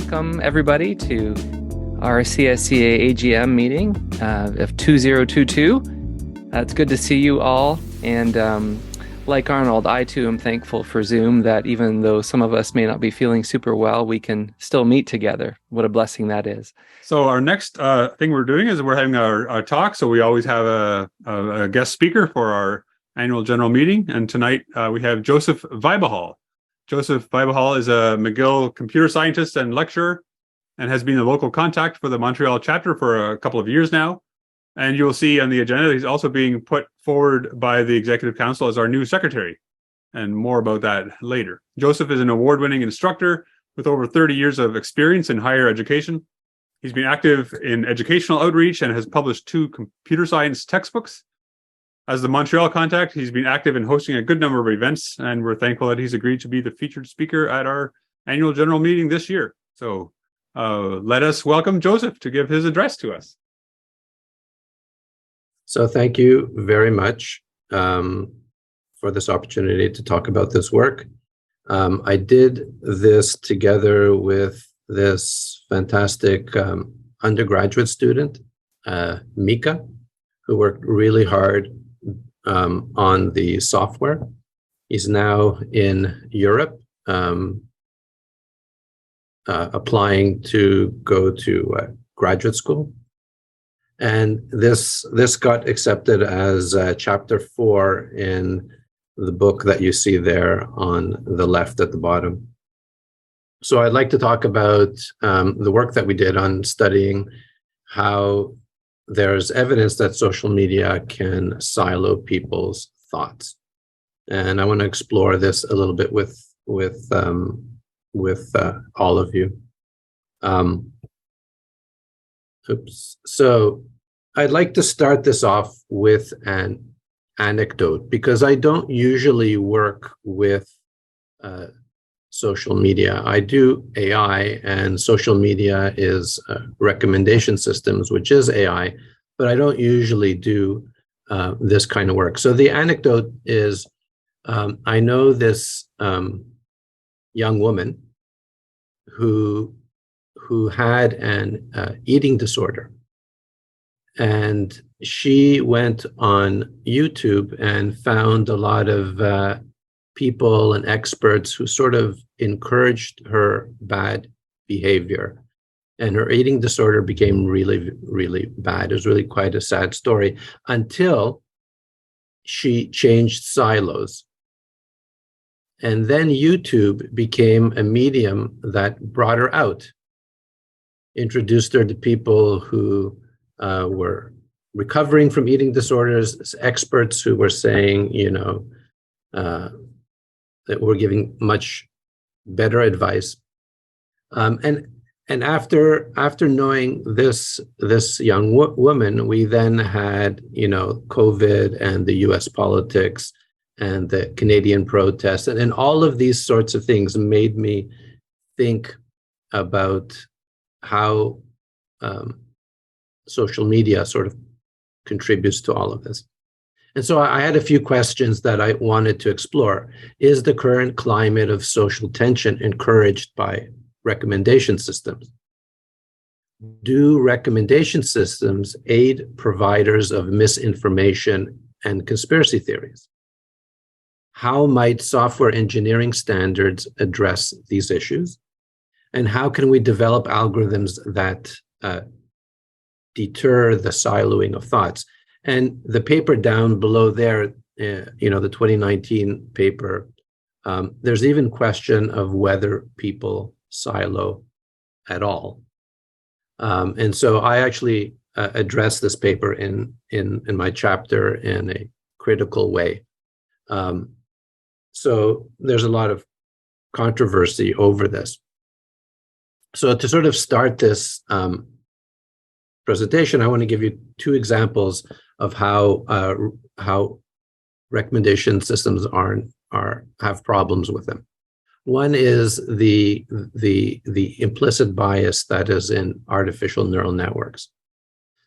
welcome everybody to our CSCA AGM meeting of 2022. It's good to see you all, and like Arnold, I too am thankful for Zoom, that even though some of us may not be feeling super well, we can still meet together. What a blessing that is. So our next thing we're doing is we're having our talk. So we always have a guest speaker for our annual general meeting. And tonight we have Joseph Vybihal. Joseph Vybihal is a McGill computer scientist and lecturer and has been the local contact for the Montreal chapter for a couple of years now. And you'll see on the agenda, he's also being put forward by the Executive Council as our new secretary, and more about that later. Joseph is an award-winning instructor with over 30 years of experience in higher education. He's been active in educational outreach and has published 2 computer science textbooks. As the Montreal contact, he's been active in hosting a good number of events, and we're thankful that he's agreed to be the featured speaker at our annual general meeting this year. So let us welcome Joseph to give his address to us. So thank you very much for this opportunity to talk about this work. I did this together with this fantastic undergraduate student, Mika, who worked really hard on the software. He's now in Europe, applying to go to graduate school. And this got accepted as chapter 4 in the book that you see there on the left at the bottom. So I'd like to talk about the work that we did on studying how there's evidence that social media can silo people's thoughts. And I want to explore this a little bit with all of you. So I'd like to start this off with an anecdote, because I don't usually work with social media. I do AI, and social media is recommendation systems, which is AI, but I don't usually do this kind of work. So the anecdote is, I know this young woman who had an eating disorder. And she went on YouTube and found a lot of people and experts who sort of encouraged her bad behavior. And her eating disorder became really, really bad. It was really quite a sad story until she changed silos. And then YouTube became a medium that brought her out, introduced her to people who were recovering from eating disorders, experts who were saying, that were giving much better advice. And after knowing this young woman, we then had, COVID and the US politics and the Canadian protests, and all of these sorts of things made me think about how social media sort of contributes to all of this. And so I had a few questions that I wanted to explore. Is the current climate of social tension encouraged by recommendation systems? Do recommendation systems aid providers of misinformation and conspiracy theories? How might software engineering standards address these issues? And how can we develop algorithms that deter the siloing of thoughts? And the paper down below there, the 2019 paper, there's even question of whether people silo at all. And so I actually address this paper in my chapter in a critical way. So there's a lot of controversy over this. So to sort of start this presentation, I want to give you 2 examples of how recommendation systems have problems with them. One is the implicit bias that is in artificial neural networks.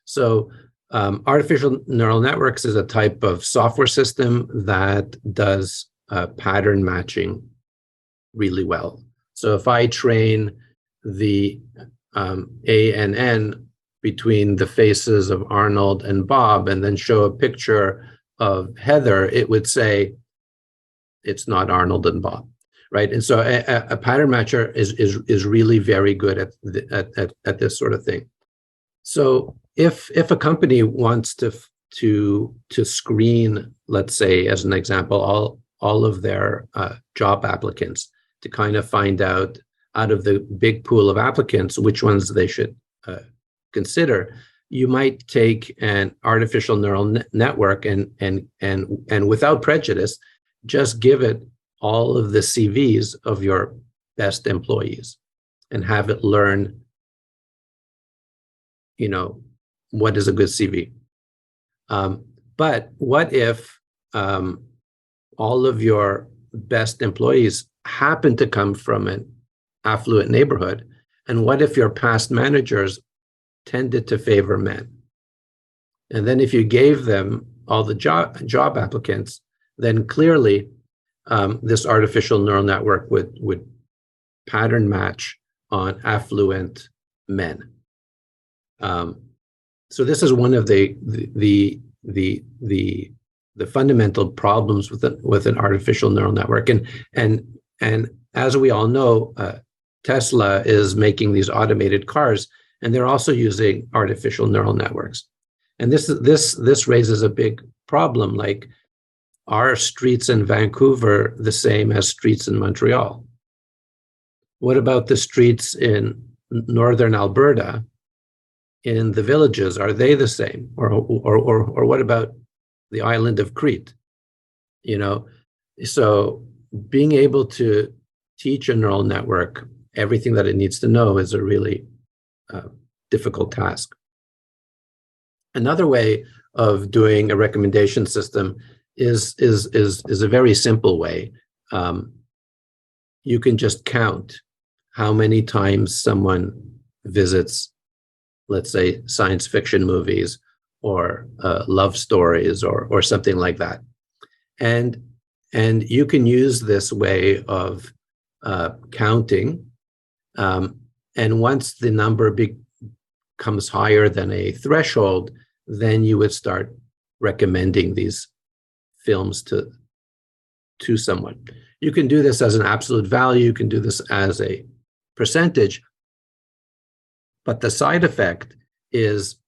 So artificial neural networks is a type of software system that does pattern matching really well. So if I train the ANN between the faces of Arnold and Bob and then show a picture of Heather, it would say it's not Arnold and Bob, right? And so a pattern matcher is really very good at this sort of thing. So if a company wants to screen, let's say, as an example, all of their job applicants to kind of find out of the big pool of applicants which ones they should consider, you might take an artificial neural network and without prejudice, just give it all of the CVs of your best employees and have it learn, what is a good CV. But what if all of your best employees happen to come from an affluent neighborhood? And what if your past managers tended to favor men? And then if you gave them all the job applicants, then clearly this artificial neural network would pattern match on affluent men. So this is one of the fundamental problems with an artificial neural network. And as we all know, Tesla is making these automated cars, and they're also using artificial neural networks. And this raises a big problem. Like, are streets in Vancouver the same as streets in Montreal? What about the streets in northern Alberta, in the villages? Are they the same? Or what about the island of Crete? So being able to teach a neural network everything that it needs to know is a really difficult task. Another way of doing a recommendation system is a very simple way. You can just count how many times someone visits, let's say, science fiction movies or love stories or something like that. And you can use this way of counting. And once the number becomes higher than a threshold, then you would start recommending these films to someone. You can do this as an absolute value. You can do this as a percentage. But the side effect is,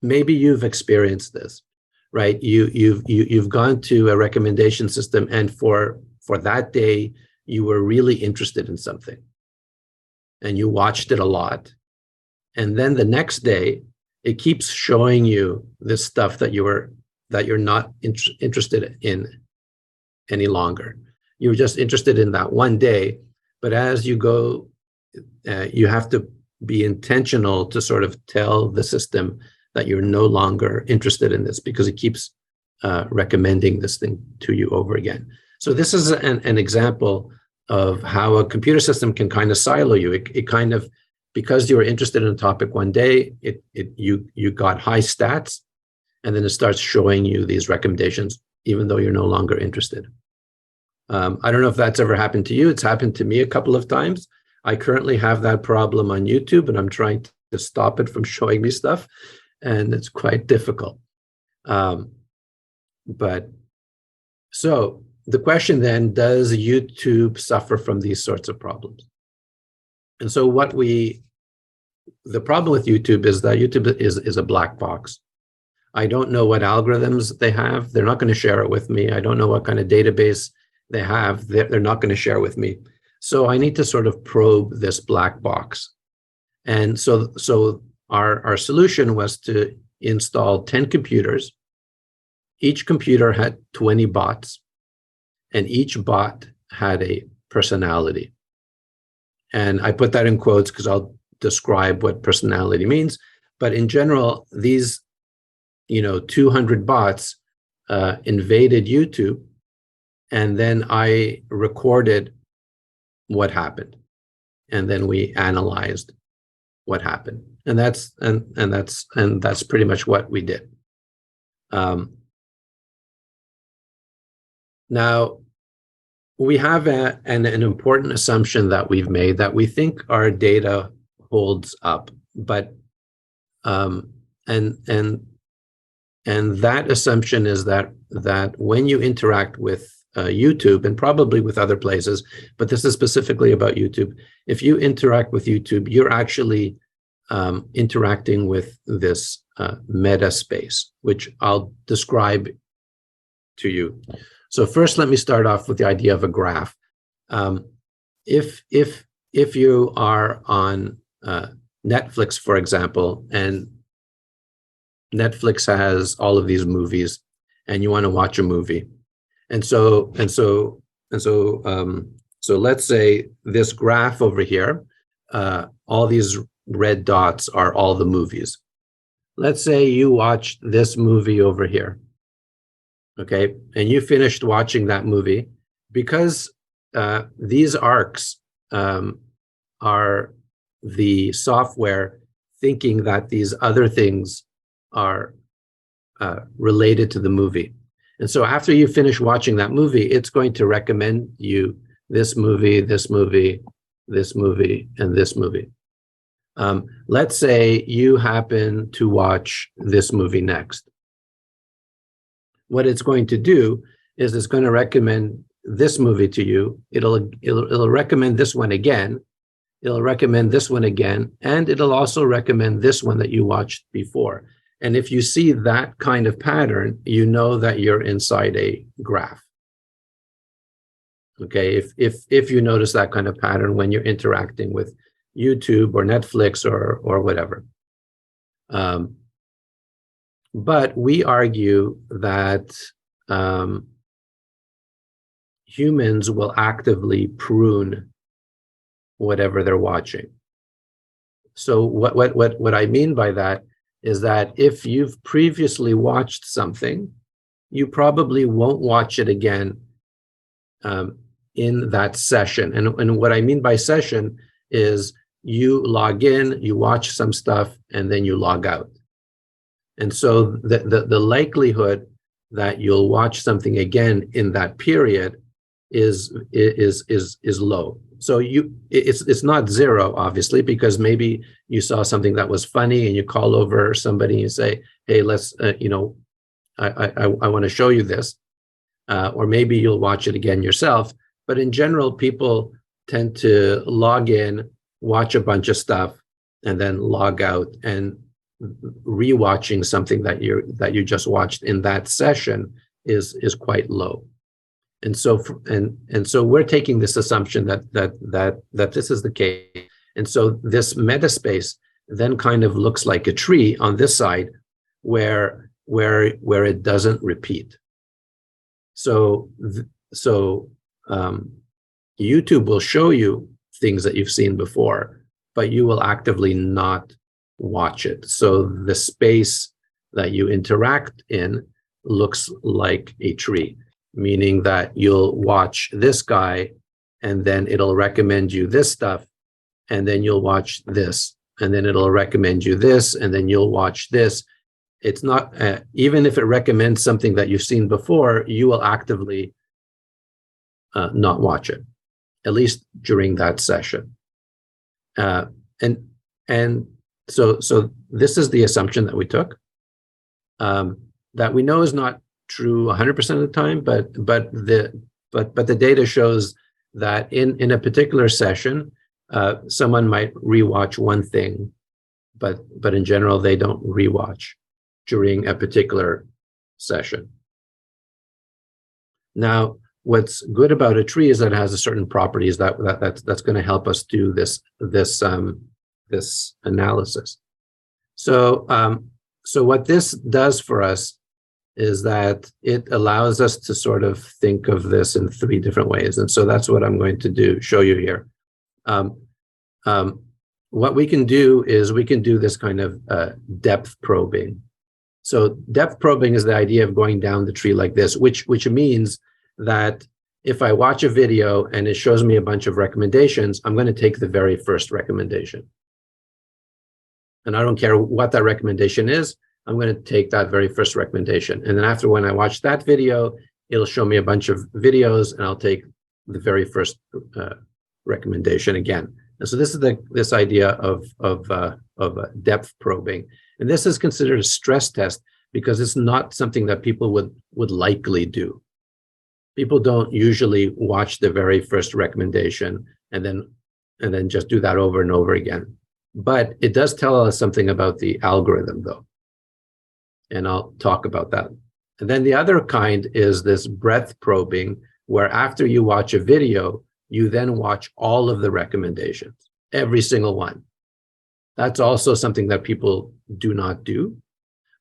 maybe you've experienced this, right? You've gone to a recommendation system, and for that day, you were really interested in something, and you watched it a lot. And then the next day, it keeps showing you this stuff that you're not interested in any longer. You were just interested in that one day, but as you go, you have to be intentional to sort of tell the system that you're no longer interested in this, because it keeps recommending this thing to you over again. So this is an example of how a computer system can kind of silo you. It kind of, because you were interested in a topic one day, you got high stats, and then it starts showing you these recommendations, even though you're no longer interested. I don't know if that's ever happened to you. It's happened to me a couple of times. I currently have that problem on YouTube, and I'm trying to stop it from showing me stuff, and it's quite difficult. But so the question then, does YouTube suffer from these sorts of problems? And so the problem with YouTube is that YouTube is a black box. I don't know what algorithms they have. They're not going to share it with me. I don't know what kind of database they have. They're not going to share with me. So I need to sort of probe this black box. And so our solution was to install 10 computers. Each computer had 20 bots, and each bot had a personality. And I put that in quotes because I'll describe what personality means. But in general, these 200 bots invaded YouTube, and then I recorded what happened, and then we analyzed what happened, and that's pretty much what we did. Now, we have an important assumption that we've made, that we think our data holds up, but and that assumption is that when you interact with YouTube, and probably with other places, but this is specifically about YouTube, if you interact with YouTube, you're actually interacting with this meta space, which I'll describe to you. So first, let me start off with the idea of a graph. If you are on Netflix, for example, and Netflix has all of these movies, and you want to watch a movie, and so let's say this graph over here, all these red dots are all the movies. Let's say you watched this movie over here, okay, and you finished watching that movie. Because these arcs are the software thinking that these other things are related to the movie. And so after you finish watching that movie, it's going to recommend you this movie, this movie, this movie, and this movie. Let's say you happen to watch this movie next. What it's going to do is it's going to recommend this movie to you. It'll recommend this one again. It'll recommend this one again, and it'll also recommend this one that you watched before. And if you see that kind of pattern, you know that you're inside a graph. Okay, if you notice that kind of pattern when you're interacting with YouTube or Netflix or whatever. But we argue that humans will actively prune whatever they're watching. So what I mean by that is that if you've previously watched something, you probably won't watch it again in that session. And what I mean by session is you log in, you watch some stuff, and then you log out. And so the likelihood that you'll watch something again in that period is low. So it's not zero, obviously, because maybe you saw something that was funny and you call over somebody and you say, hey, let's, I want to show you this. Or maybe you'll watch it again yourself. But in general, people tend to log in, watch a bunch of stuff, and then log out, and rewatching something that you just watched in that session is quite low. And so we're taking this assumption that this is the case. And so this meta space then kind of looks like a tree on this side where it doesn't repeat. So YouTube will show you things that you've seen before, but you will actively not watch it. So the space that you interact in looks like a tree, meaning that you'll watch this guy and then it'll recommend you this stuff, and then you'll watch this, and then it'll recommend you this, and then you'll watch this. It's not, even if it recommends something that you've seen before, you will actively not watch it, at least during that session. And so this is the assumption that we took, that we know is not true 100% of the time, but the data shows that in a particular session, someone might rewatch one thing, but in general they don't rewatch during a particular session. Now, what's good about a tree is that it has a certain properties that's going to help us do this analysis. So what this does for us is that it allows us to sort of think of this in three different ways. And so that's what I'm going to show you here. What we can do is we can do this kind of depth probing. So depth probing is the idea of going down the tree like this, which means that if I watch a video and it shows me a bunch of recommendations, I'm going to take the very first recommendation. And I don't care what that recommendation is, I'm going to take that very first recommendation. And then after, when I watch that video, it'll show me a bunch of videos, and I'll take the very first recommendation again. And so this is this idea of depth probing, and this is considered a stress test because it's not something that people would likely do. People don't usually watch the very first recommendation and then just do that over and over again. But it does tell us something about the algorithm, though, and I'll talk about that. And then the other kind is this breadth probing, where after you watch a video, you then watch all of the recommendations, every single one. That's also something that people do not do,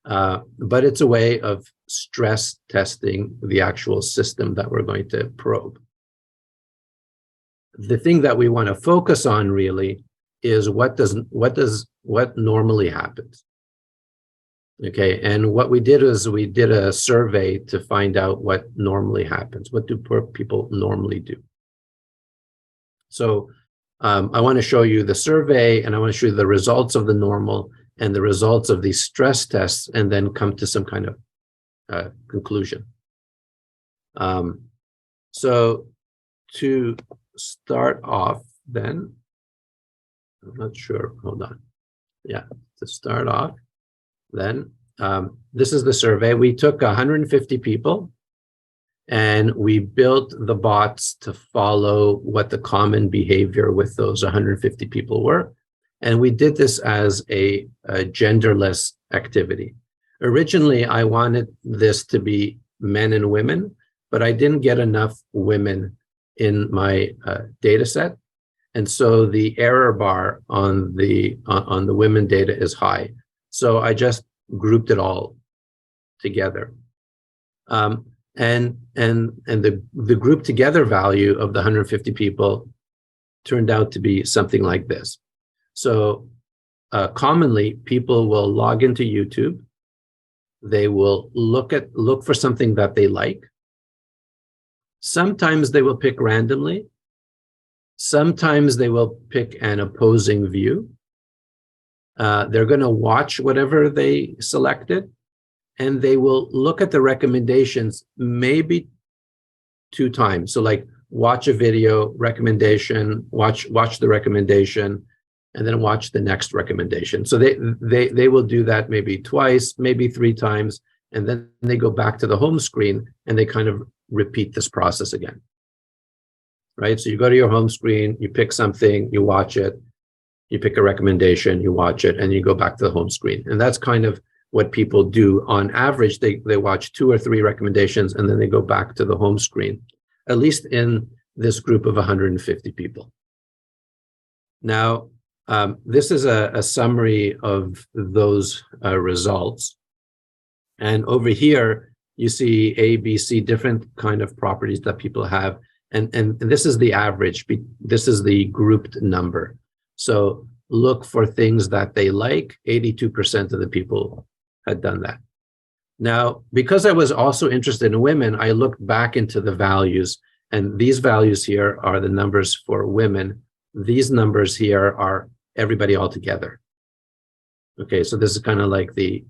but it's a way of stress testing the actual system that we're going to probe. The thing that we want to focus on really is what normally happens. Okay, and what we did is we did a survey to find out what normally happens. What do poor people normally do? So I want to show you the survey, and I want to show you the results of the normal and the results of these stress tests, and then come to some kind of conclusion. So to start off then, I'm not sure, hold on. Yeah, to start off, then this is the survey. We took 150 people and we built the bots to follow what the common behavior with those 150 people were. And we did this as a genderless activity. Originally, I wanted this to be men and women, but I didn't get enough women in my data set. And so the error bar on the women data is high. So I just grouped it all together. And the group together value of the 150 people turned out to be something like this. So commonly, people will log into YouTube. They will look for something that they like. Sometimes they will pick randomly. Sometimes they will pick an opposing view. They're going to watch whatever they selected, and they will look at the recommendations maybe 2 times. So like watch a video recommendation, watch the recommendation, and then watch the next recommendation. So they will do that maybe twice, maybe 3 times, and then they go back to the home screen and they kind of repeat this process again. Right? So you go to your home screen, you pick something, you watch it, you pick a recommendation, you watch it, and you go back to the home screen. And that's kind of what people do. On average, they watch 2 or 3 recommendations, and then they go back to the home screen, at least in this group of 150 people. Now, this is a summary of those results. And over here, you see A, B, C, different kind of properties that people have. And this is the average. This is the grouped number. So look for things that they like. 82% of the people had done that. Now, because I was also interested in women, I looked back into the values. And these values here are the numbers for women. These numbers here are everybody all together. Okay, so this is kind of like the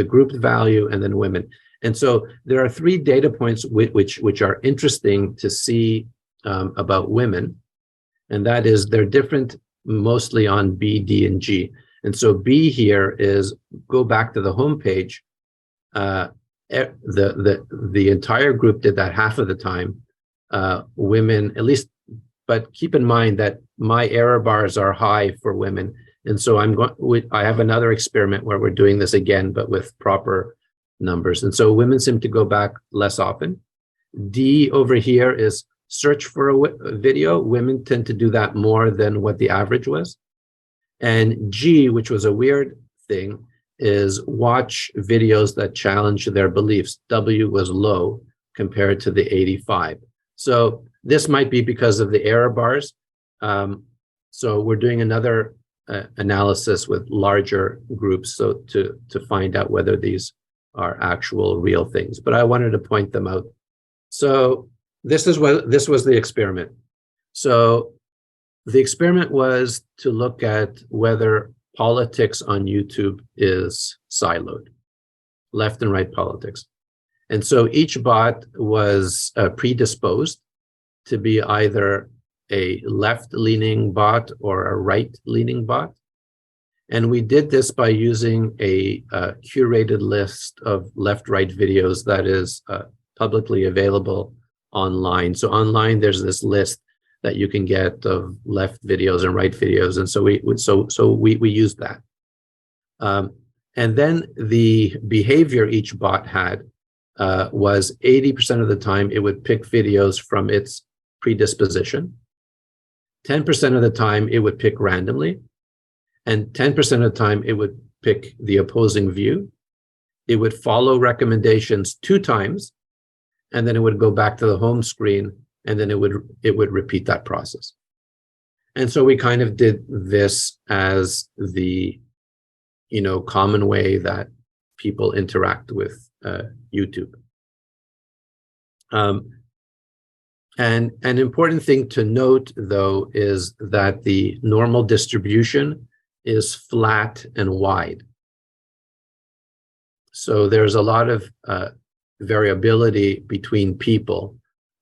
grouped value and then women. And so there are 3 data points which are interesting to see about women. And that is they're different mostly on B, D, and G. And so B here is go back to the home page. The entire group did that half of the time. Women, at least, but keep in mind that my error bars are high for women. And so I have another experiment where we're doing this again, but with proper numbers. And so women seem to go back less often. D over here is search for a video. Women tend to do that more than what the average was. And G, which was a weird thing, is watch videos that challenge their beliefs. W was low compared to the 85. So this might be because of the error bars. So we're doing another analysis with larger groups so to find out whether these are actual real things. But I wanted to point them out. So this was the experiment. So the experiment was to look at whether politics on YouTube is siloed, left and right politics. And so each bot was predisposed to be either a left-leaning bot or a right-leaning bot. And we did this by using a curated list of left-right videos that is publicly available online. So online, there's this list that you can get of left videos and right videos, and so we used that. And then the behavior each bot had was 80% of the time it would pick videos from its predisposition. 10% of the time it would pick randomly, and 10% of the time it would pick the opposing view. It would follow recommendations 2 times, and then it would go back to the home screen, and then it would repeat that process. And so we kind of did this as the common way that people interact with YouTube. And an important thing to note, though, is that the normal distribution is flat and wide. So there's a lot of variability between people,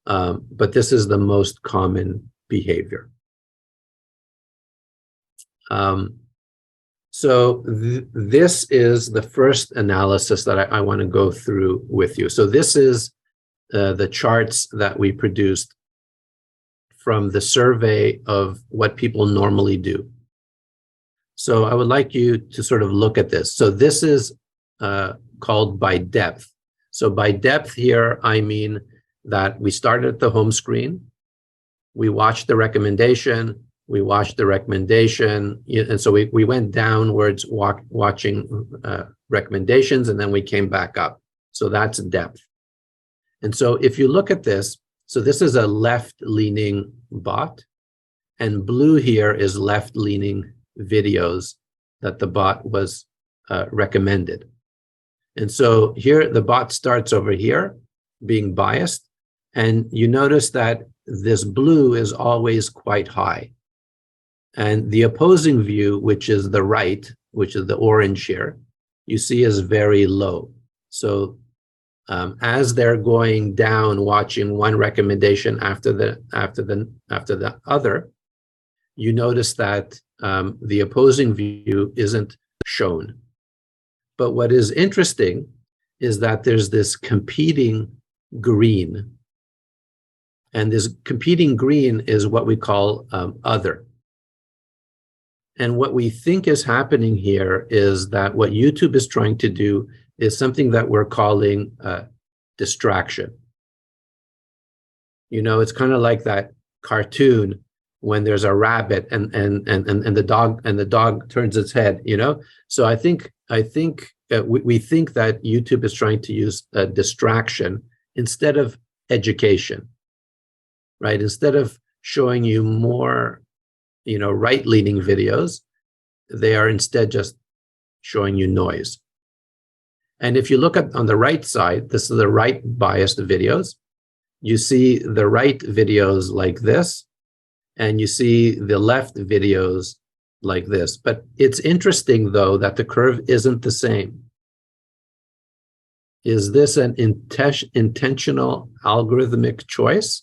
but this is the most common behavior. So this is the first analysis that I want to go through with you. So this is the charts that we produced from the survey of what people normally do. So I would like you to sort of look at this. So this is called by depth. So by depth here, I mean that we started at the home screen, we watched the recommendation, and so we went downwards watching recommendations, and then we came back up. So that's depth. And so if you look at this, so this is a left-leaning bot, and blue here is left-leaning videos that the bot was recommended. And so here, the bot starts over here, being biased, and you notice that this blue is always quite high. And the opposing view, which is the right, which is the orange here, you see is very low. So as they're going down, watching one recommendation after the other, you notice that the opposing view isn't shown. But what is interesting is that there's this competing green. And this competing green is what we call other. And what we think is happening here is that what YouTube is trying to do is something that we're calling distraction. It's kind of like that cartoon when there's a rabbit and the dog turns its head. So I think we think that YouTube is trying to use a distraction instead of education, right? Instead of showing you more right-leaning videos, they are instead just showing you noise. And if you look at on the right side, this is the right biased videos. You see the right videos like this, and you see the left videos like this. But it's interesting, though, that the curve isn't the same. Is this an intentional algorithmic choice?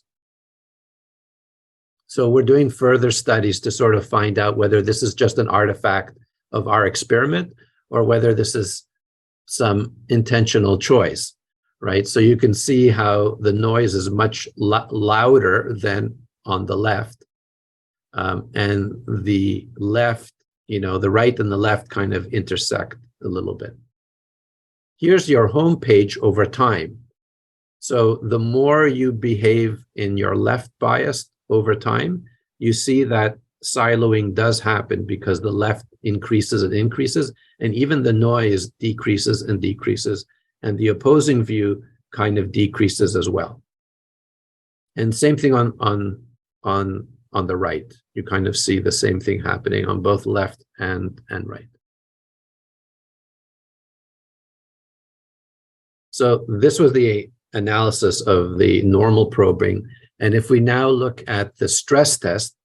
So we're doing further studies to sort of find out whether this is just an artifact of our experiment or whether this is some intentional choice, right? So you can see how the noise is much louder than on the left. And the left, the right and the left kind of intersect a little bit. Here's your home page over time. So the more you behave in your left bias over time, you see that siloing does happen because the left increases and increases, and even the noise decreases and decreases, and the opposing view kind of decreases as well. And same thing on the right. You kind of see the same thing happening on both left and right. So this was the analysis of the normal probing. And if we now look at the stress test,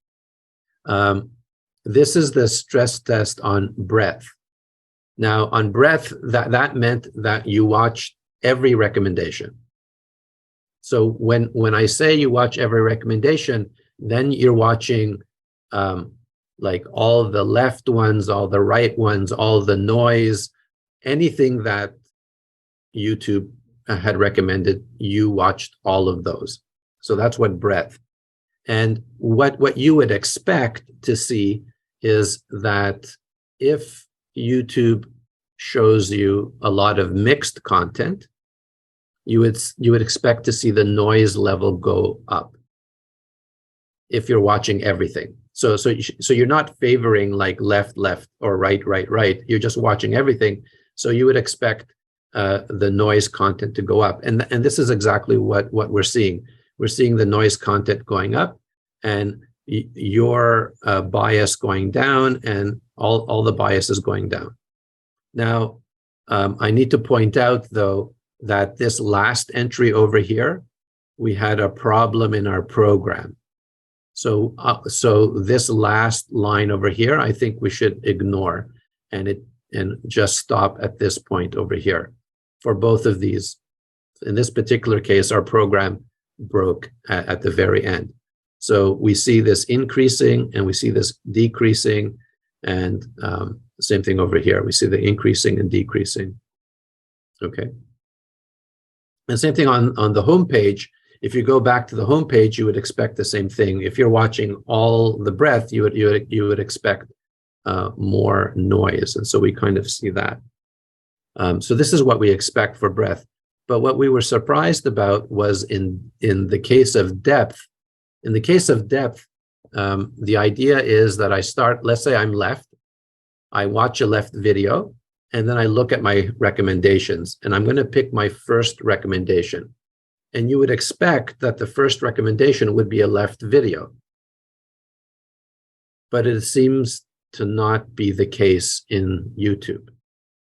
this is the stress test on breadth. Now, on breadth, that meant that you watched every recommendation. So when I say you watch every recommendation, then you're watching like all the left ones, all the right ones, all the noise, anything that YouTube had recommended, you watched all of those. So that's what breadth. And what you would expect to see is that if YouTube shows you a lot of mixed content, you would expect to see the noise level go up if you're watching everything. So you're not favoring like left, or right, right. You're just watching everything. So you would expect the noise content to go up. And this is exactly what we're seeing. We're seeing the noise content going up and your bias going down, and all the bias is going down. Now, I need to point out, though, that this last entry over here, we had a problem in our program. So this last line over here, I think we should ignore and just stop at this point over here. For both of these, in this particular case, our program broke at the very end. So we see this increasing and we see this decreasing, and same thing over here. We see the increasing and decreasing. Okay. And same thing on the home page. If you go back to the home page, you would expect the same thing. If you're watching all the breadth, you would expect more noise, and so we kind of see that. So this is what we expect for breadth. But what we were surprised about was in the case of depth. In the case of depth, the idea is that I start. Let's say I'm left. I watch a left video, and then I look at my recommendations, and I'm going to pick my first recommendation. And you would expect that the first recommendation would be a left video. But it seems to not be the case in YouTube.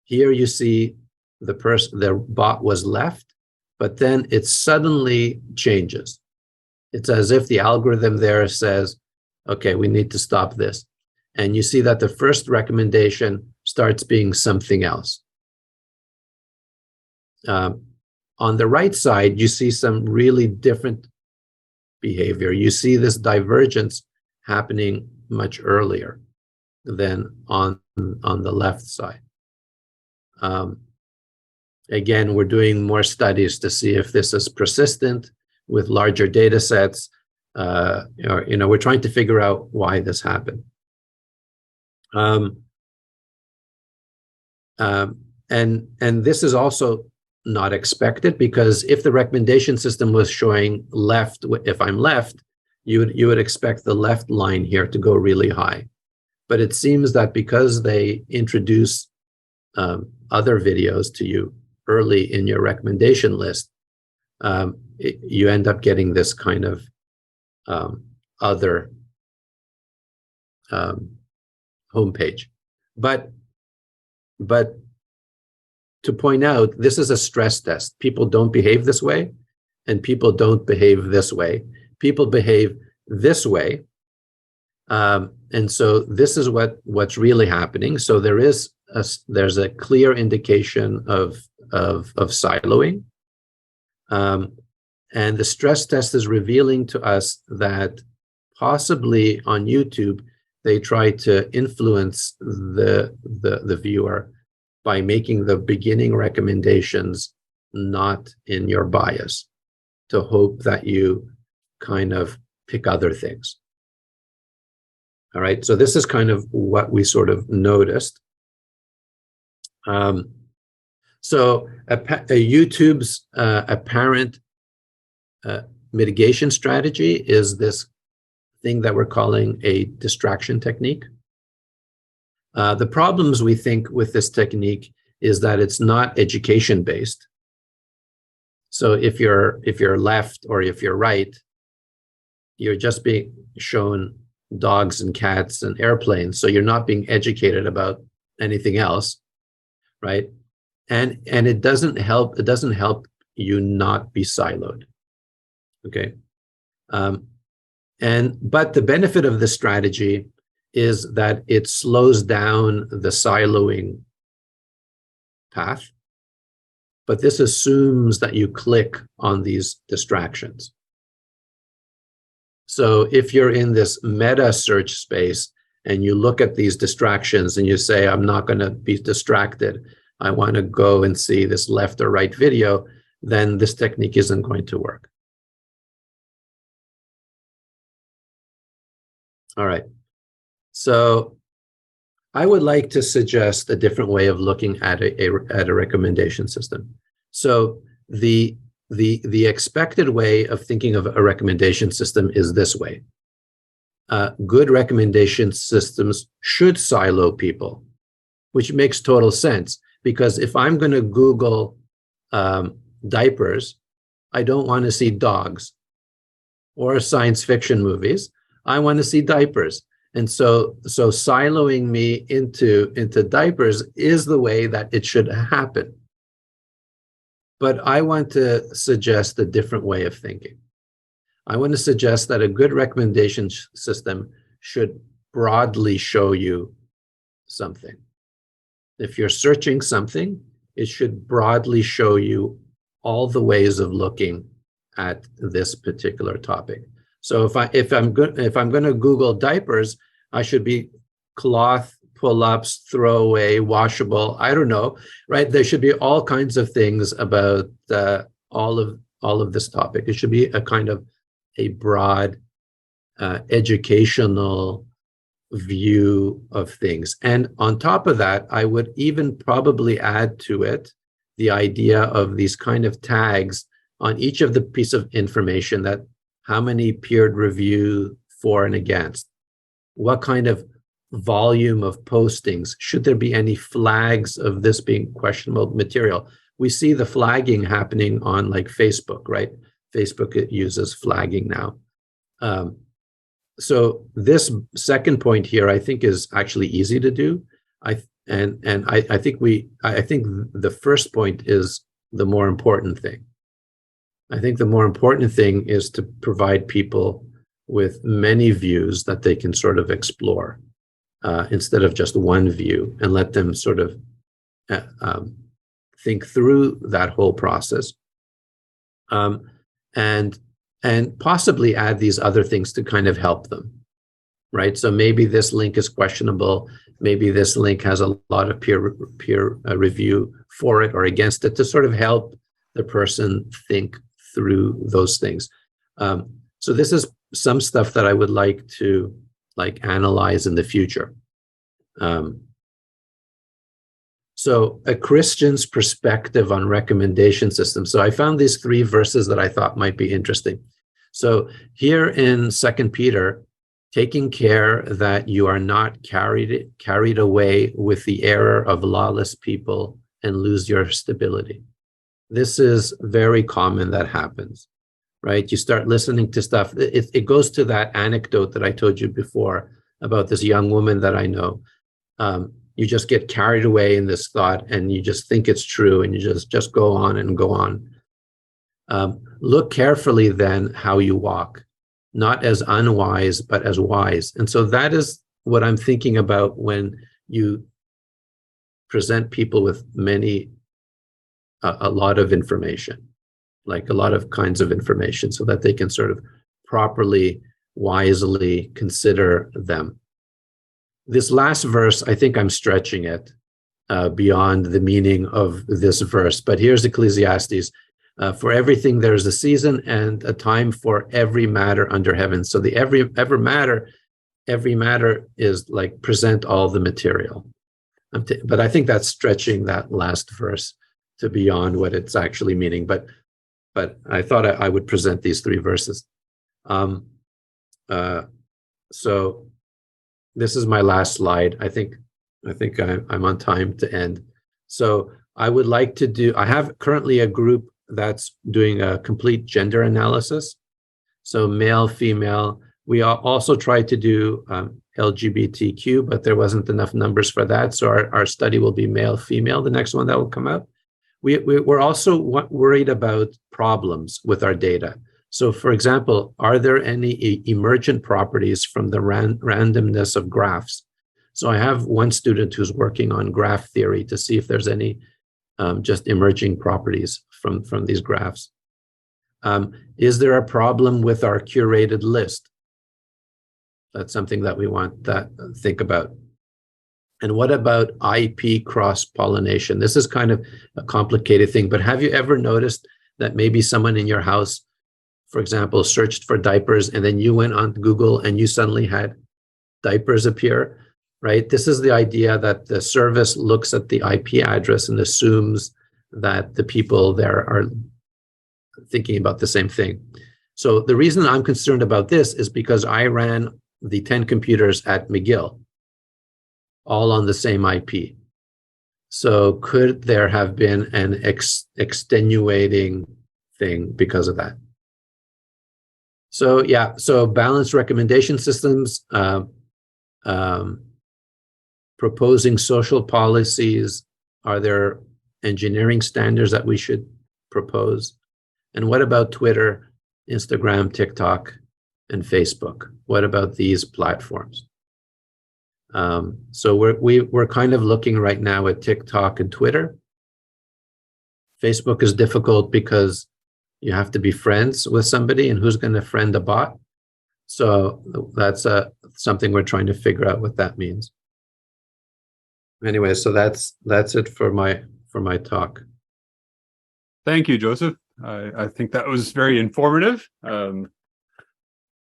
Here you see the bot was left, but then it suddenly changes. It's as if the algorithm there says, okay, we need to stop this. And you see that the first recommendation starts being something else. On the right side, you see some really different behavior. You see this divergence happening much earlier than on the left side. Again, we're doing more studies to see if this is persistent with larger data sets. We're trying to figure out why this happened. And this is also not expected, because if the recommendation system was showing left, if I'm left, you would expect the left line here to go really high. But it seems that because they introduce other videos to you early in your recommendation list, you end up getting this kind of other homepage. But to point out, this is a stress test. People don't behave this way, and people don't behave this way. People behave this way. And so this is what's really happening. So there's a clear indication of siloing. And the stress test is revealing to us that possibly on YouTube, they try to influence the viewer by making the beginning recommendations not in your bias, to hope that you kind of pick other things. All right, so this is kind of what we sort of noticed. So YouTube's apparent mitigation strategy is this thing that we're calling a distraction technique. The problems we think with this technique is that it's not education-based. So if you're left or if you're right, you're just being shown dogs and cats and airplanes. So you're not being educated about anything else, right? And it doesn't help. It doesn't help you not be siloed. Okay. But the benefit of this strategy is that it slows down the siloing path, but this assumes that you click on these distractions. So if you're in this meta search space and you look at these distractions and you say, I'm not going to be distracted, I want to go and see this left or right video, then this technique isn't going to work. All right. So I would like to suggest a different way of looking at a recommendation system. So the expected way of thinking of a recommendation system is this way. Good recommendation systems should silo people, which makes total sense, because if I'm going to Google diapers, I don't want to see dogs or science fiction movies. I want to see diapers. And so siloing me into diapers is the way that it should happen. But I want to suggest a different way of thinking. I want to suggest that a good recommendation system should broadly show you something. If you're searching something, it should broadly show you all the ways of looking at this particular topic. So if I'm going to Google diapers, I should be cloth, pull-ups, throwaway, washable. I don't know, right? There should be all kinds of things about all of this topic. It should be a kind of a broad educational view of things. And on top of that, I would even probably add to it the idea of these kind of tags on each of the piece of information, that how many peer review for and against, what kind of volume of postings, should there be any flags of this being questionable material? We see the flagging happening on like Facebook, right? Facebook, it uses flagging now. So this second point here, I think, is actually easy to do. I think the first point is the more important thing. I think the more important thing is to provide people with many views that they can sort of explore instead of just one view, and let them sort of think through that whole process. And possibly add these other things to kind of help them, right? So maybe this link is questionable. Maybe this link has a lot of peer review for it or against it, to sort of help the person think through those things. So this is some stuff that I would like to analyze in the future. So a Christian's perspective on recommendation systems. So I found these 3 verses that I thought might be interesting. So here in 2 Peter, taking care that you are not carried away with the error of lawless people and lose your stability. This is very common that happens, right? You start listening to stuff. It goes to that anecdote that I told you before about this young woman that I know. You just get carried away in this thought, and you just think it's true, and you just go on and go on. Look carefully then how you walk, not as unwise, but as wise. And so that is what I'm thinking about when you present people with a lot of information, like a lot of kinds of information, so that they can sort of properly, wisely consider them. This last verse, I think I'm stretching it beyond the meaning of this verse, but here's Ecclesiastes. For everything there's a season and a time for every matter under heaven. So the every matter is like present all the material. But I think that's stretching that last verse to beyond what it's actually meaning. But I thought I would present these 3 verses. So this is my last slide. I think I'm on time to end. So I would like to I have currently a group that's doing a complete gender analysis. So male, female. We also tried to do LGBTQ, but there wasn't enough numbers for that. So our study will be male, female, the next one that will come out. We're also worried about problems with our data. So for example, are there any emergent properties from the randomness of graphs? So I have one student who's working on graph theory to see if there's any just emerging properties from these graphs. Is there a problem with our curated list? That's something that we want to think about. And what about IP cross-pollination? This is kind of a complicated thing, but have you ever noticed that maybe someone in your house, for example, searched for diapers, and then you went on Google and you suddenly had diapers appear, right? This is the idea that the service looks at the IP address and assumes that the people there are thinking about the same thing. So the reason I'm concerned about this is because I ran the 10 computers at McGill, all on the same IP. So could there have been an extenuating thing because of that? So yeah, so balanced recommendation systems, proposing social policies. Are there engineering standards that we should propose? And what about Twitter, Instagram, TikTok, and Facebook? What about these platforms? So we're kind of looking right now at TikTok and Twitter. Facebook is difficult because you have to be friends with somebody, and who's going to friend a bot? So that's something we're trying to figure out what that means. Anyway, so that's it for my talk. Thank you, Joseph. I think that was very informative.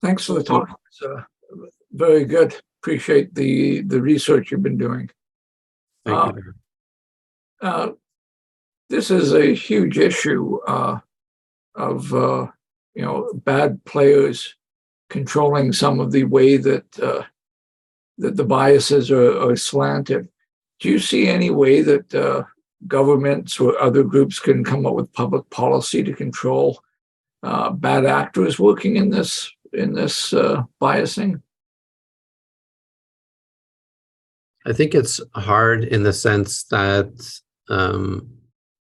Thanks for the talk. It's very good. Appreciate the research you've been doing. Thank you. This is a huge issue of bad players controlling some of the way that that the biases are slanted. Do you see any way that governments or other groups can come up with public policy to control bad actors working in this biasing? I think it's hard in the sense that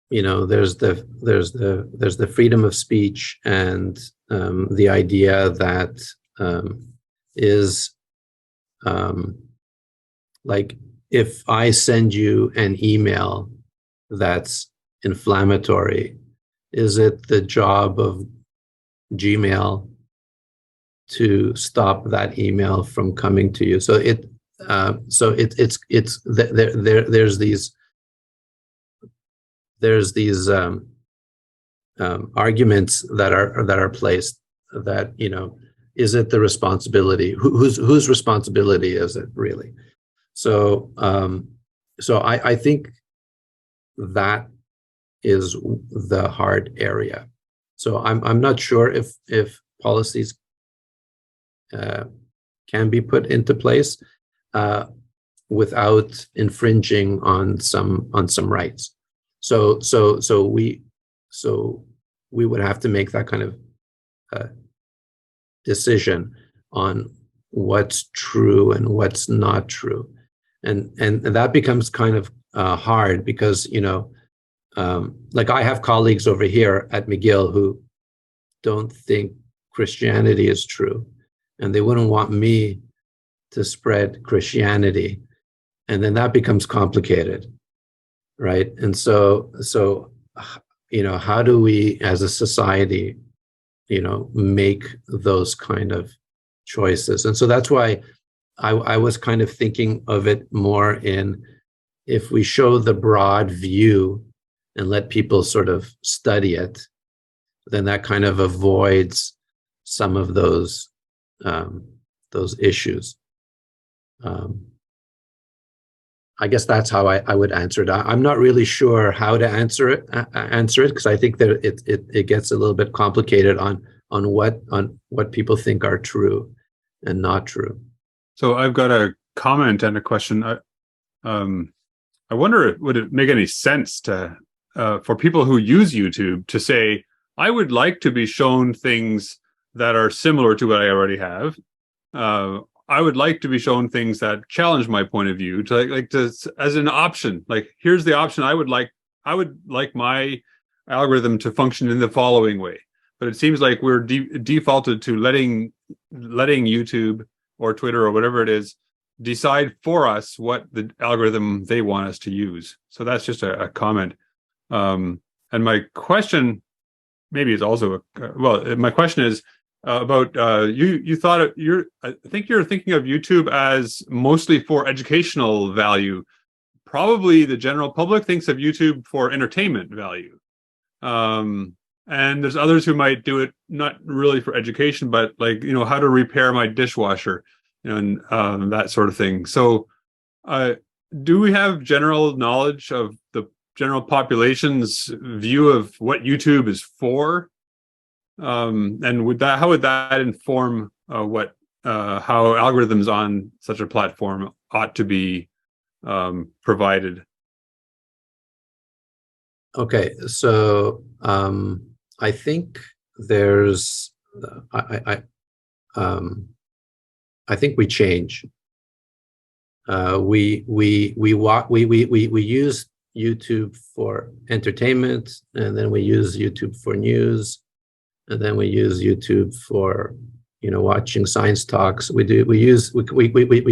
there's the freedom of speech, and the idea that is like, if I send you an email that's inflammatory, is it the job of Gmail to stop that email from coming to you? So there's these arguments that are placed that, is it the responsibility? Whose responsibility is it really? So I think that is the hard area. So I'm not sure if policies can be put into place without infringing on some rights. So we would have to make that kind of decision on what's true and what's not true, and that becomes kind of hard because like I have colleagues over here at McGill who don't think Christianity is true, and they wouldn't want me to spread Christianity, and then that becomes complicated, right? And so how do we as a society make those kind of choices? And so that's why I was kind of thinking of it more in, if we show the broad view and let people sort of study it, then that kind of avoids some of those issues. I guess that's how I would answer it. I'm not really sure how to answer it because I think that it gets a little bit complicated on what people think are true and not true. So I've got a comment and a question. I wonder, would it make any sense to for people who use YouTube to say, I would like to be shown things that are similar to what I already have. I would like to be shown things that challenge my point of view, to as an option. Like, here's the option I would like my algorithm to function in the following way. But it seems like we're defaulted to letting YouTube or Twitter or whatever it is decide for us what the algorithm they want us to use. So that's just a comment. And my question, maybe it's also my question is about you thought I think you're thinking of YouTube as mostly for educational value. Probably the general public thinks of YouTube for entertainment value. And there's others who might do it not really for education, but like, how to repair my dishwasher, and that sort of thing. So do we have general knowledge of the general population's view of what YouTube is for? And how would that inform how algorithms on such a platform ought to be provided? Okay, so I think there's I think we change. We use YouTube for entertainment, and then we use YouTube for news, and then we use YouTube for watching science talks. We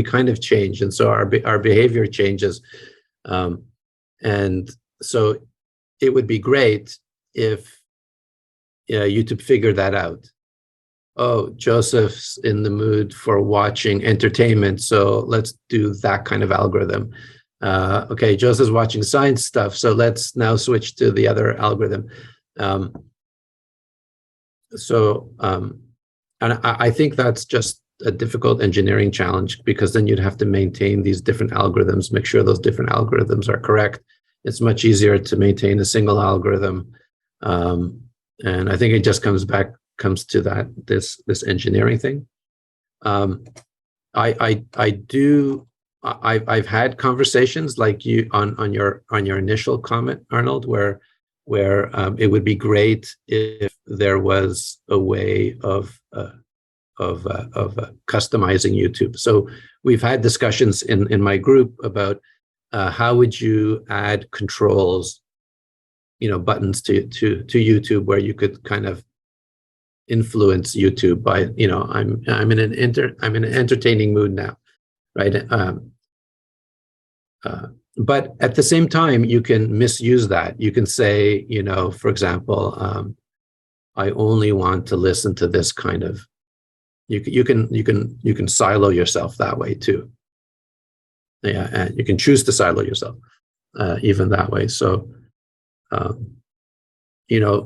kind of change, and so our behavior changes, and so it would be great if YouTube figured that out. Oh, Joseph's in the mood for watching entertainment, so let's do that kind of algorithm. Okay, Joseph's watching science stuff, so let's now switch to the other algorithm. And I think that's just a difficult engineering challenge, because then you'd have to maintain these different algorithms, make sure those different algorithms are correct. It's much easier to maintain a single algorithm. And I think it just comes to this engineering thing. I've had conversations like you on your initial comment, Arnold, where it would be great if there was a way of customizing YouTube. So we've had discussions in my group about how would you add controls, buttons to YouTube where you could kind of influence YouTube by, I'm in an entertaining mood now, right? But at the same time, you can misuse that. You can say, for example, I only want to listen to this kind of. You can silo yourself that way too. Yeah, and you can choose to silo yourself even that way. So,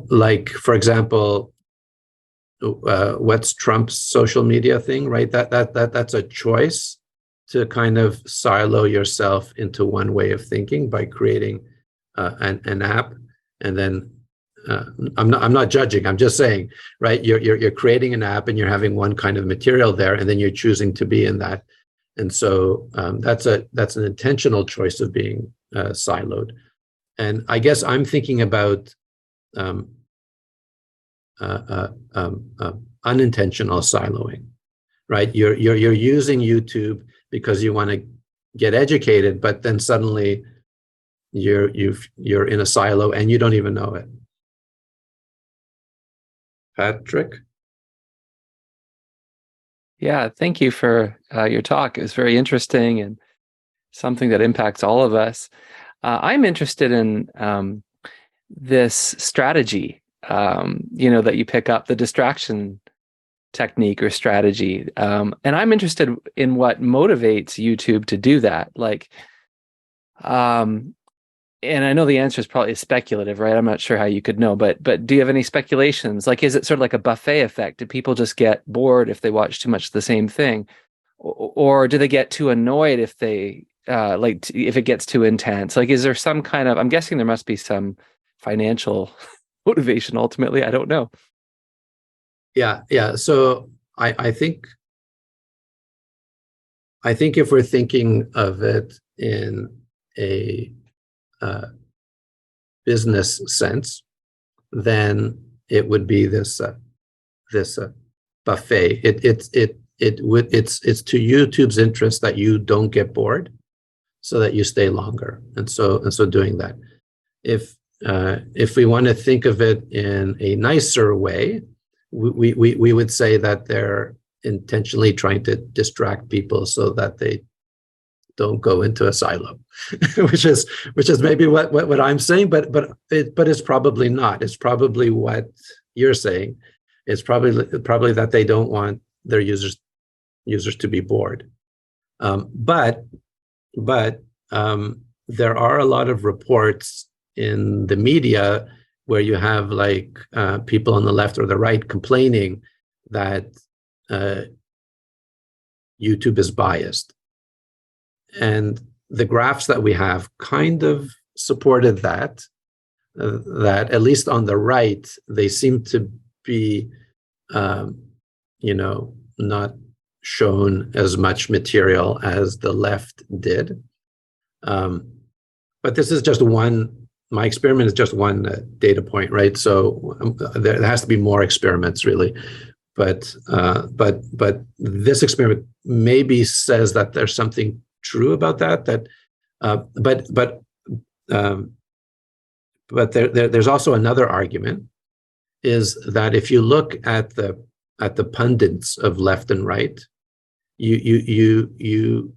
like for example, what's Trump's social media thing, right? That's a choice to kind of silo yourself into one way of thinking by creating an app, and then I'm not judging. I'm just saying, right? You're creating an app and you're having one kind of material there, and then you're choosing to be in that, and so that's an intentional choice of being siloed. And I guess I'm thinking about unintentional siloing, right? You're using YouTube because you want to get educated, but then suddenly you're in a silo and you don't even know it. Patrick? Yeah, thank you for your talk. It was very interesting and something that impacts all of us. I'm interested in this strategy, that you pick up, the distraction technique or strategy. And I'm interested in what motivates YouTube to do that. Like, and I know the answer is probably speculative, right? I'm not sure how you could know, but do you have any speculations? Like, is it sort of like a buffet effect? Do people just get bored if they watch too much of the same thing? Or do they get too annoyed if they, if it gets too intense? Like, is there some kind of, I'm guessing there must be some financial motivation ultimately. I don't know. Yeah. So I think if we're thinking of it in a business sense, then it would be this buffet. It's to YouTube's interest that you don't get bored, so that you stay longer. And so doing that. If we want to think of it in a nicer way, we would say that they're intentionally trying to distract people so that they don't go into a silo, which is maybe what I'm saying, but it's probably not. It's probably what you're saying. It's probably that they don't want their users to be bored. But there are a lot of reports in the media where you have like people on the left or the right complaining that YouTube is biased. And the graphs that we have kind of supported that at least on the right, they seem to be, not shown as much material as the left did. But this is just my experiment is just one data point, right? So there has to be more experiments, really. But this experiment maybe says that there's something true about that. But there's also another argument, is that if you look at the pundits of left and right, the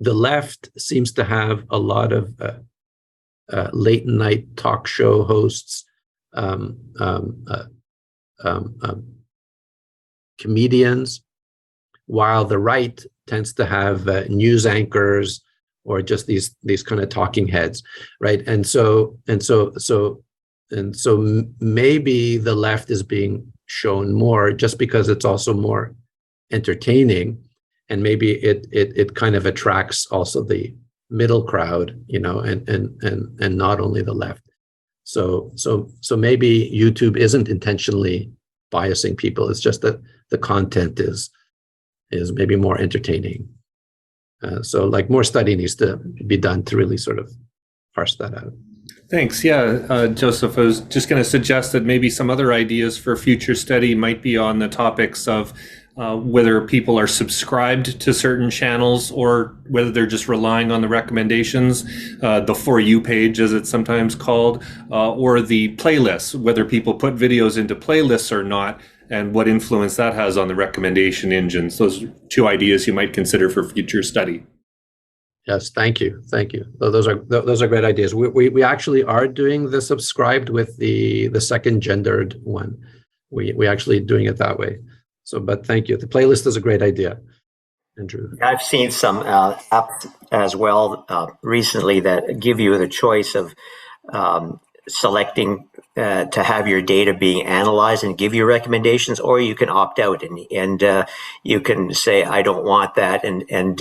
left seems to have a lot of late night talk show hosts, comedians, while the right tends to have news anchors or just these kind of talking heads, right? And so maybe the left is being shown more just because it's also more entertaining, and maybe it kind of attracts also the middle crowd, and not only the left. So maybe YouTube isn't intentionally biasing people. It's just that the content is maybe more entertaining. So like more study needs to be done to really sort of parse that out. Thanks. Yeah, Joseph, I was just going to suggest that maybe some other ideas for future study might be on the topics of whether people are subscribed to certain channels or whether they're just relying on the recommendations, the For You page, as it's sometimes called, or the playlists, whether people put videos into playlists or not, and what influence that has on the recommendation engines. Those are two ideas you might consider for future study. Yes, thank you. Those are great ideas. We actually are doing the subscribed with the second gendered one. We actually doing it that way. So, but thank you. The playlist is a great idea, Andrew. I've seen some apps as well recently that give you the choice of selecting to have your data being analyzed and give you recommendations, or you can opt out and you can say, I don't want that. And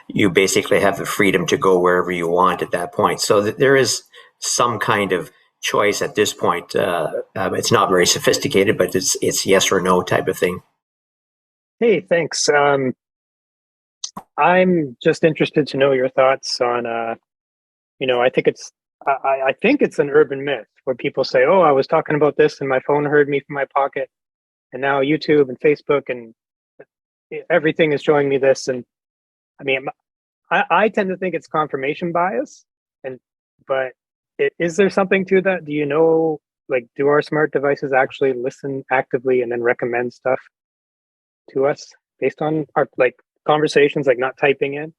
you basically have the freedom to go wherever you want at that point. So there is some kind of choice at this point. It's not very sophisticated, but it's yes or no type of thing. Hey, thanks. I'm just interested to know your thoughts on, I think it's an urban myth where people say, oh, I was talking about this and my phone heard me from my pocket, and now YouTube and Facebook and everything is showing me this. And I mean, I tend to think it's confirmation bias, but is there something to that? Do you know, like, do our smart devices actually listen actively and then recommend stuff to us based on our conversations, like not typing in?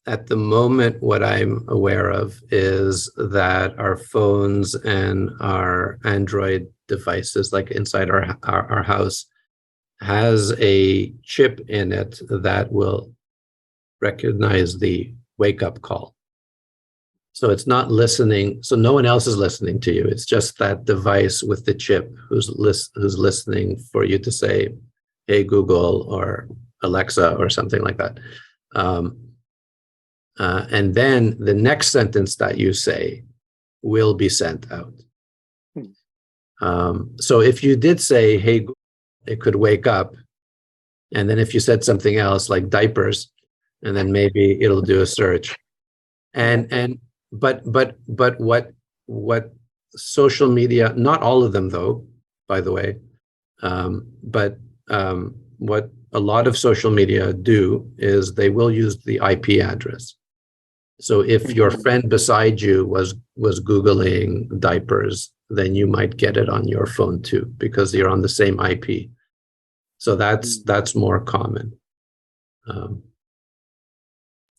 At the moment, what I'm aware of is that our phones and our Android devices, like inside our house, has a chip in it that will recognize the wake-up call. So it's not listening. So no one else is listening to you. It's just that device with the chip who's listening for you to say, "Hey Google" or Alexa or something like that. And then the next sentence that you say will be sent out. So if you did say, "Hey Google," it could wake up, and then if you said something else like diapers, and then maybe it'll do a search. But what social media, not all of them though, by the way, but what a lot of social media do is they will use the IP address. So if your friend beside you was Googling diapers, then you might get it on your phone too, because you're on the same IP. So that's more common.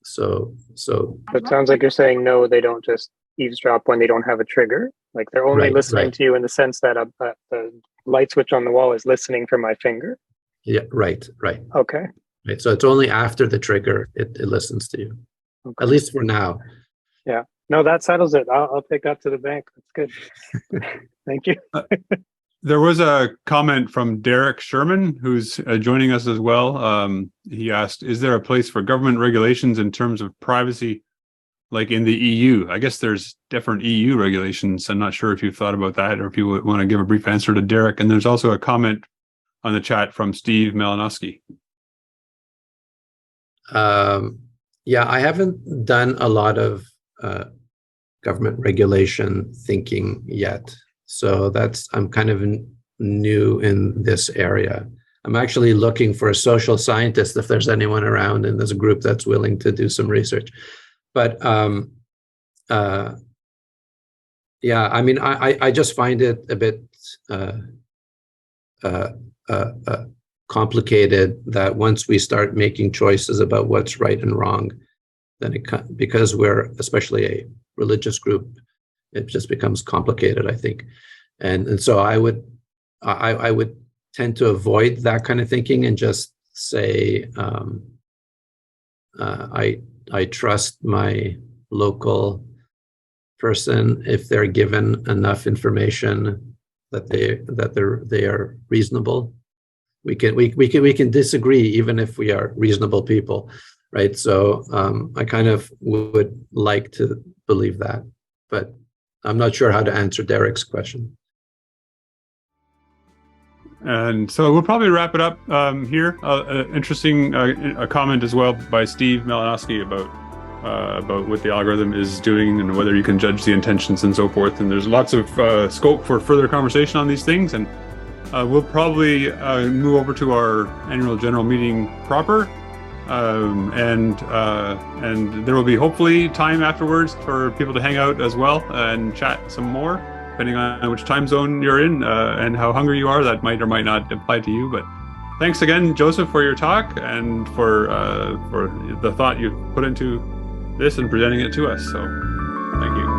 So It sounds like you're saying no, they don't just eavesdrop when they don't have a trigger. Like they're only listening to you in the sense that the light switch on the wall is listening for my finger. yeah, right. Okay. Right. So it's only after the trigger it listens to you, Okay. at least for now. Yeah. No, that settles it. I'll take that to the bank. That's good. Thank you. There was a comment from Derek Sherman, who's joining us as well. He asked, is there a place for government regulations in terms of privacy, like in the EU? I guess there's different EU regulations. I'm not sure if you've thought about that or if you want to give a brief answer to Derek. And there's also a comment on the chat from Steve Malinowski. Yeah, I haven't done a lot of government regulation thinking yet. So I'm kind of new in this area. I'm actually looking for a social scientist if there's anyone around, and there's a group that's willing to do some research. But yeah, I mean, I just find it a bit complicated that once we start making choices about what's right and wrong, then because we're especially a religious group, it just becomes complicated, I think. And so I would tend to avoid that kind of thinking and just say, I trust my local person if they're given enough information that they are reasonable. We can disagree even if we are reasonable people, right? So I kind of would like to believe that, but I'm not sure how to answer Derek's question. And so we'll probably wrap it up here. Interesting a comment as well by Steve Malinowski about what the algorithm is doing and whether you can judge the intentions and so forth. And there's lots of scope for further conversation on these things. And we'll probably move over to our annual general meeting proper. And there will be hopefully time afterwards for people to hang out as well and chat some more, depending on which time zone you're in and how hungry you are. That might or might not apply to you. But thanks again, Joseph, for your talk and for the thought you put into this and presenting it to us. So thank you.